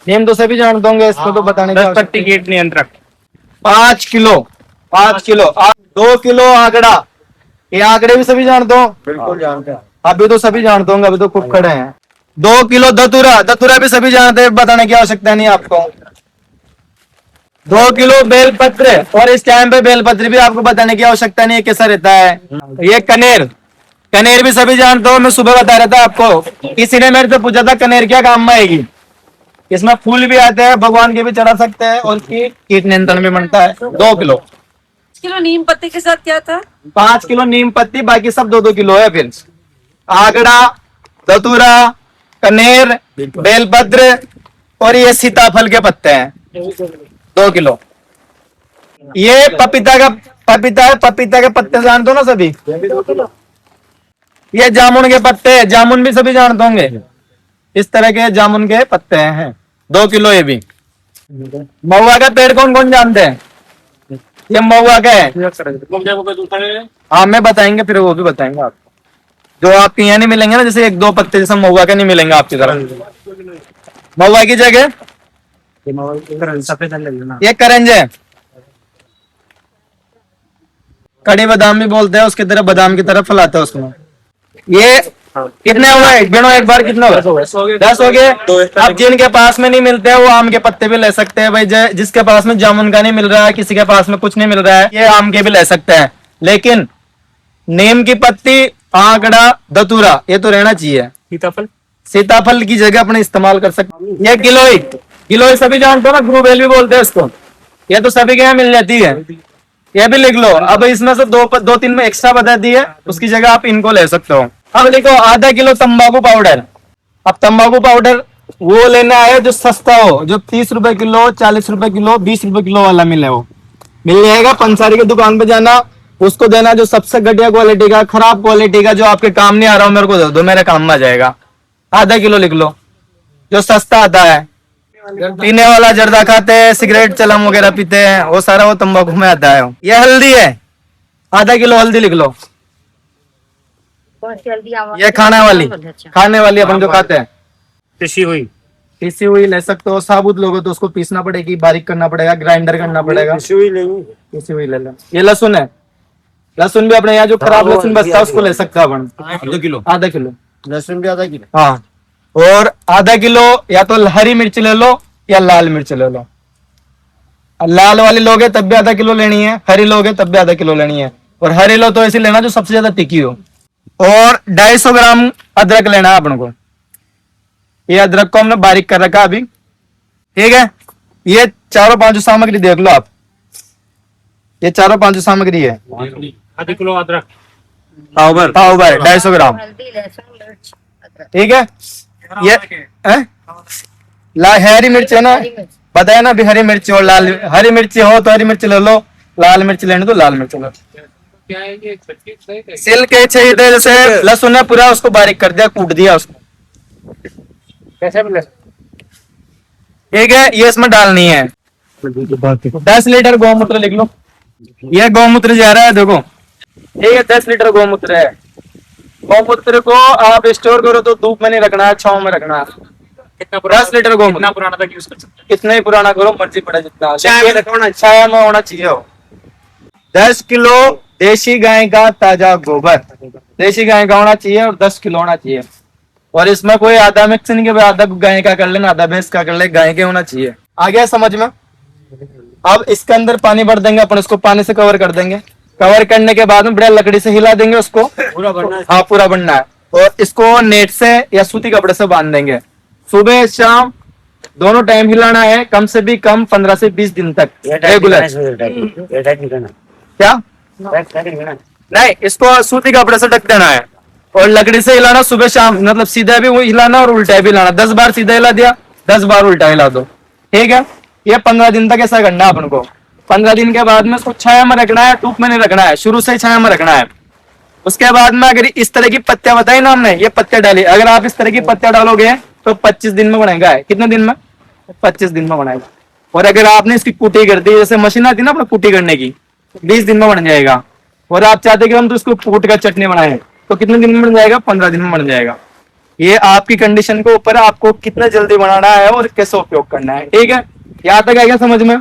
Name तो सभी जानते होंगे, इसको तो बताने की 10 आवश्यकता पत्ती कीट नियंत्रक। 5 किलो, 5 किलो, 2 किलो आंकड़ा, ये आंकड़े भी सभी जानते हो? बिल्कुल जानते हैं। अभी तो सभी जानते होंगे, अभी तो खूब खड़े हैं। 2 किलो धतूरा, धतूरा भी सभी जानते हैं, बताने की आवश्यकता नहीं आपको। 2 किलो बेलपत्र, और इस टाइम पे बेलपत्र भी आपको बताने की आवश्यकता नहीं है कैसा रहता है। ये कनेर, कनेर भी सभी जानते हो, मैं सुबह बता रहा था आपको। किसी ने मेरे से पूछा था कनेर क्या काम में आएगी। इसमें फूल भी आते हैं, भगवान के भी चढ़ा सकते हैं, और कीट नियंत्रण भी बनता है। 2 किलो। 5 किलो नीम पत्ती के साथ क्या था? 5 किलो नीम पत्ती, बाकी सब 2-2 किलो है। फिर आगड़ा, धतूरा, कनेर, बेलपत्र, और ये सीताफल के पत्ते हैं 2 किलो। ये पपीता का, पपीता है, पपीता के पत्ते जानते हो ना सभी? ये जामुन के पत्ते, जामुन भी सभी जानते होंगे। इस तरह के जामुन के पत्ते हैं 2 किलो। ये भी महुआ का पेड़ कौन कौन जानते हैं? ये महुआ का है। हाँ, मैं बताएंगे, फिर वो भी बताएंगे आपको, जो आपके यहाँ नहीं मिलेंगे ना, जैसे 1-2 पत्ते जैसे महुआ के नहीं मिलेंगे आपकी तरफ। महुआ की जगह ये करंज है, कड़ी बादाम भी बोलते हैं, उसकी तरह बादाम की तरह फैलाते हैं उसको। ये कितने हुए गिनो एक बार, कितने हुए? 10 हो गए। अब जिनके पास में नहीं मिलते हैं वो आम के पत्ते भी ले सकते हैं भाई। जिसके पास में जामुन का नहीं मिल रहा है, किसी के पास में कुछ नहीं मिल रहा है, ये आम के भी ले सकते हैं। लेकिन नीम की पत्ती, आंकड़ा, धतूरा, ये तो रहना चाहिए। सीताफल, सीताफल की जगह अपने इस्तेमाल कर सकते हैं। ये गिलोय, गिलोय सभी जानते हो ना, ग्रू बेल भी बोलते हैं इसको। ये तो सभी के यहाँ मिल जाती है, ये भी लिख लो। अब इसमें से 2-3 में एक्स्ट्रा बता दी है, उसकी जगह आप इनको ले सकते हो। अब लिखो आधा किलो तंबाकू पाउडर। अब तंबाकू पाउडर वो लेना है जो सस्ता हो, जो 30 रुपए किलो, 40 रुपए किलो, 20 रुपए किलो वाला मिले, वो मिल जाएगा। पंसारी की दुकान पे जाना, उसको देना जो सबसे घटिया क्वालिटी का, खराब क्वालिटी का, जो आपके काम नहीं आ रहा हो, मेरे को दे दो, मेरे काम में आ जाएगा। आधा किलो लिख लो, जो सस्ता आता है। पीने वाला जर्दा खाते हैं, सिगरेट चलम वगैरह पीते हैं, वो सारा वो तंबाकू में आता है। ये हल्दी है, आधा किलो हल्दी लिख लो। ये खाने वाली अपन जो खाते हैं, पिसी हुई, पीसी हुई ले सकते हो। साबुत लोगे तो उसको पीसना पड़ेगी, बारीक करना पड़ेगा, ग्राइंडर करना पड़ेगा। पीसी हुई ले लो। ये लहसुन है, लहसुन भी अपने यहाँ जो खराब लहसुन बचता है उसको ले सकते हैं अपन। आधा किलो लहसुन भी आधा किलो। हाँ, और आधा किलो या तो हरी मिर्च ले लो या लाल मिर्च ले लो। लाल वाली लोगे तब भी आधा किलो लेनी है, हरी लोगे तब भी आधा किलो लेनी है। और हरी लो तो ऐसी लेना जो सबसे ज्यादा तीखी हो। और 250 ग्राम अदरक लेना है अपन को। ये अदरक को हमने बारीक कर रखा अभी, ठीक है। ये चारों पांचों सामग्री देख लो आप, ये चारों पांचों सामग्री है। आधा किलो अदरक, पाव भर 250 ग्राम, ठीक है। ये हरी मिर्च है ना, बताया ना अभी, हरी मिर्च और लाल, हरी मिर्च हो तो हरी मिर्च ले लो, लाल मिर्च लेने तो लाल मिर्च ले लो। सिल के चाहिए, जैसे लहसुन है पूरा, उसको बारीक कर दिया, कूट दिया उसको, कैसे मिले? ठीक है। ये इसमें डालनी है 10 लीटर गौमूत्र लिख लो। ये गौमूत्र जा रहा है, देखो, ठीक है, 10 लीटर गौमूत्र है। गौमूत्र को आप स्टोर करो तो धूप में नहीं रखना है, छांव में रखना है। कितना 10 लीटर गौमूत्र, कितना पुराना तक यूज कर सकते हैं? कितना ही पुराना करो, मर्जी पड़े जितना, छाया में होना चाहिए हो। 10 किलो देसी गाय का ताजा गोबर, देसी गाय का होना चाहिए, और 10 किलो होना चाहिए। और इसमें कोई आधा मिक्स नहीं कि आधा गाय का कर लेना, आधा भैंस का कर ले, गाय के होना चाहिए। आ गया समझ में? अब इसके अंदर पानी भर देंगे अपन, उसको पानी से कवर कर देंगे। कवर करने के बाद में बड़ा लकड़ी से हिला देंगे उसको, पूरा बनना है। हाँ, पूरा बनना है। और इसको नेट से या सूती कपड़े से बांध देंगे। सुबह शाम दोनों टाइम हिलाना है, कम से भी कम 15 से 20 दिन तक रेगुलर। क्या नहीं, इसको सूती कपड़े से ढक देना है और लकड़ी से हिलाना सुबह शाम, मतलब सीधा भी हिलाना और उल्टा भी हिलाना। 10 बार सीधा हिला दिया, 10 बार उल्टा हिला दो, ठीक है। ये 15 दिन तक ऐसा करना है अपन को। 15 दिन के बाद में इसको छाया में रखना है, धूप में नहीं रखना है, शुरू से छाया में रखना है। उसके बाद में अगर इस तरह की पत्तियां बताई ना हमने, ये पत्ते डाली, अगर आप इस तरह की पत्तियां डालोगे तो 25 दिन में बनेगा। कितने दिन में? 25 दिन में बनाएगा। और अगर आपने इसकी कुटी कर दी, जैसे मशीन आती है ना अपने कुटी करने की, 20 दिन में बन जाएगा। और आप चाहते कि हम तो इसको कूट कर चटनी बनाए तो कितने दिन में बन जाएगा? 15 दिन में बन जाएगा। ये आपकी कंडीशन के ऊपर है, आपको कितना जल्दी बनाना है और कैसे उपयोग करना है। ठीक है, यहाँ तक आएगा समझ में।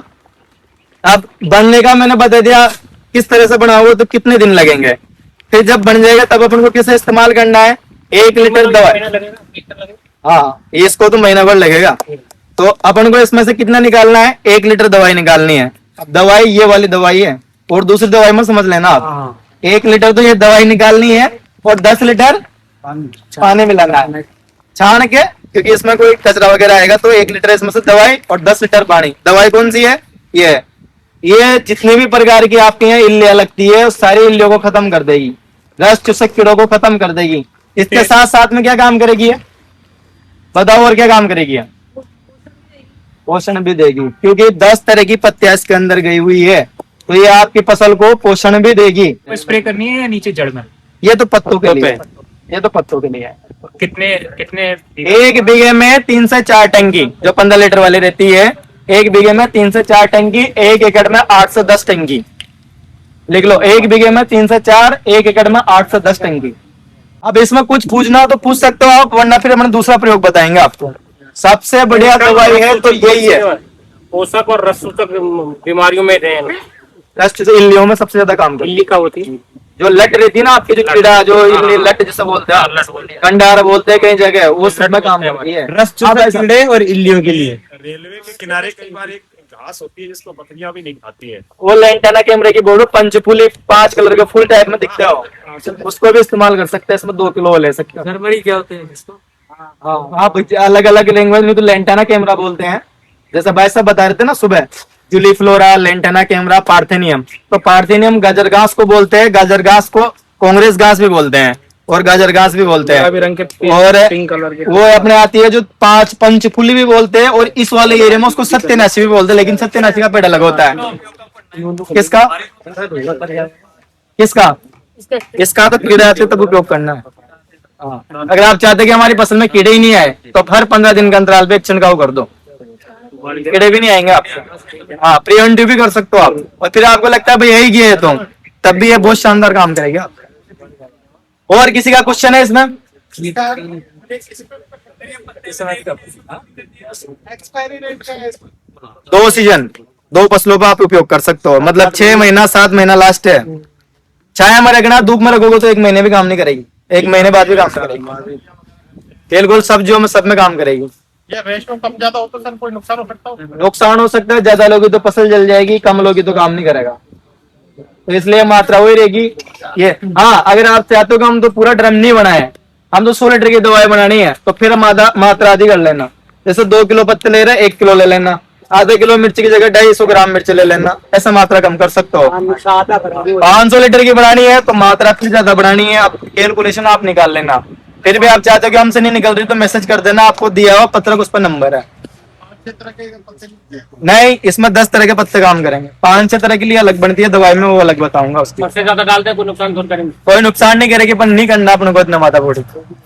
अब बनने का मैंने बता दिया किस तरह से बनाओगे तो कितने दिन लगेंगे। फिर जब बन जाएगा तब अपन को कैसे इस्तेमाल करना है। 1 लीटर दवाई, हाँ इसको तो महीना भर लगेगा। तो अपन को इसमें से कितना निकालना है, 1 लीटर दवाई निकालनी है। अब दवाई ये वाली दवाई है और दूसरी दवाई में समझ लेना आप। 1 लीटर तो ये दवाई निकालनी है और 10 लीटर पानी मिलाना है छान के, क्योंकि इसमें कोई कचरा वगैरह आएगा। तो 1 लीटर इसमें से दवाई और 10 लीटर पानी। दवाई कौन सी है, ये जितने भी प्रकार की आपके यहाँ इल्लियां लगती है उस सारी इल्लियों को खत्म कर देगी, रस चूसक कीड़ों को खत्म कर देगी। इसके साथ साथ में क्या काम करेगी ये बताओ, और क्या काम करेगी ये? पोषण भी देगी, क्योंकि 10 तरह की पत्तियां इसके अंदर गई हुई है, तो ये आपकी फसल को पोषण भी देगी। स्प्रे करनी है या नीचे जड़ में? ये तो पत्तों के लिए, ये तो पत्तों के लिए है। कितने कितने 1 बीघे में 3 से 4 टंकी जो 15 लीटर वाली रहती है, 1 बीघे में 3 से 4 टंकी, 1 एकड़ में 8 से 10 टंकी। लिख लो, 1 बीघे में 3 से 4, 1 एकड़ में 8 से 10 टंकी। अब इसमें कुछ पूछना हो तो पूछ सकते हो आप, वरना फिर हम दूसरा प्रयोग बताएंगे आपको। सबसे बढ़िया दवाई है तो यही है। पोषक और रस सूचक बीमारियों में रस इल्लियों में सबसे ज्यादा काम करती इल्ली का होती है। है। जो लट रहती है ना आपकी, जो कीड़ा जो इल्ली लट जैसा बोलते हैं, कंडार बोलते हैं कई जगह, वो सब में काम करती है। रस कीड़े और इल्लियों के लिए। रेलवे के किनारे कई बार एक घास होती है जिसको बकरियां भी नहीं खाती है। वो लेंटाना कैमरे की बोर्ड पंचफूली 5 कलर के फुल टाइप में दिखता हो, उसको भी इस्तेमाल कर सकते हैं। इसमें 2 किलो ले सकते हैं। गड़बड़ी क्या होते हैं इसको? आप अलग अलग लैंग्वेज में तो लेंटाना कैमरा बोलते हैं। जैसे भाई साहब बता रहे थे ना सुबह, जूलीफ्लोरा, लेंटाना कैमरा, पार्थेनियम। तो पार्थेनियम गाजर घास को बोलते हैं, गाजर घास को कांग्रेस घास भी बोलते हैं और गाजर घास भी बोलते हैं। रंग के और पिंक कलर के वो अपने आती है जो 5 पंचफूली भी बोलते हैं, और इस वाले एरिया में उसको सत्यनाशी भी बोलते हैं, लेकिन सत्यनाशी का पेड़ अलग होता है। किसका किसका इसका तो कीड़े आते तब उपयोग करना है। अगर आप चाहते हैं कि हमारी फसल में कीड़े ही नहीं आए तो हर 15 दिन के अंतराल पे एक छिड़काव कर दो, कीड़े भी नहीं आएंगे आपसे। हाँ, प्रिवेंटिव भी कर सकते हो आप। और फिर आपको लगता है भाई यही किए है तो तब भी ये बहुत शानदार काम करेगी आप। और किसी का क्वेश्चन है इसमें? 2 सीजन 2 फसलों पर आप उपयोग कर सकते हो, मतलब 6 महीना 7 महीना लास्ट है। छाया में रखना, धूप में रखोगे तो 1 महीने भी काम नहीं करेगी, 1 महीने बाद भी काम करेगी। तेल गोल सब्जियों में सब में काम करेगी। ये रेशो कम ज्यादा हो तो सर कोई नुकसान हो सकता है? नुकसान हो सकता है, ज्यादा लोगी तो फसल जल जाएगी, कम लोगी तो काम नहीं करेगा। तो इसलिए मात्रा वही रहेगी ये। हाँ, अगर आप चाहते हो कि हम तो पूरा ड्रम नहीं बनाए, हम तो 100 लीटर की दवाई बनानी है, तो फिर मात्रा आधी कर लेना। जैसे 2 किलो पत्ते ले रहे 1 किलो ले लेना, आधे किलो मिर्च की जगह 250 ग्राम मिर्च ले लेना, ऐसा मात्रा कम कर सकते हो। 500 लीटर की बनानी है तो मात्रा फिर ज्यादा बनानी है, आप कैलकुलेशन आप निकाल लेना। फिर भी आप चाहते हो कि हमसे नहीं निकल रही तो मैसेज कर देना, आपको दिया हुआ पत्रक उस पर नंबर है। नहीं, इसमें 10 तरह के पत्ते काम करेंगे, 5-6 तरह के लिए अलग बनती है दवाई में, वो अलग बताऊंगा उसकी। सबसे ज्यादा डालते हैं कोई नुकसान करेंगे? कोई नुकसान नहीं करेगी, पर नहीं करना अपने को इतना माथा फोड़ी।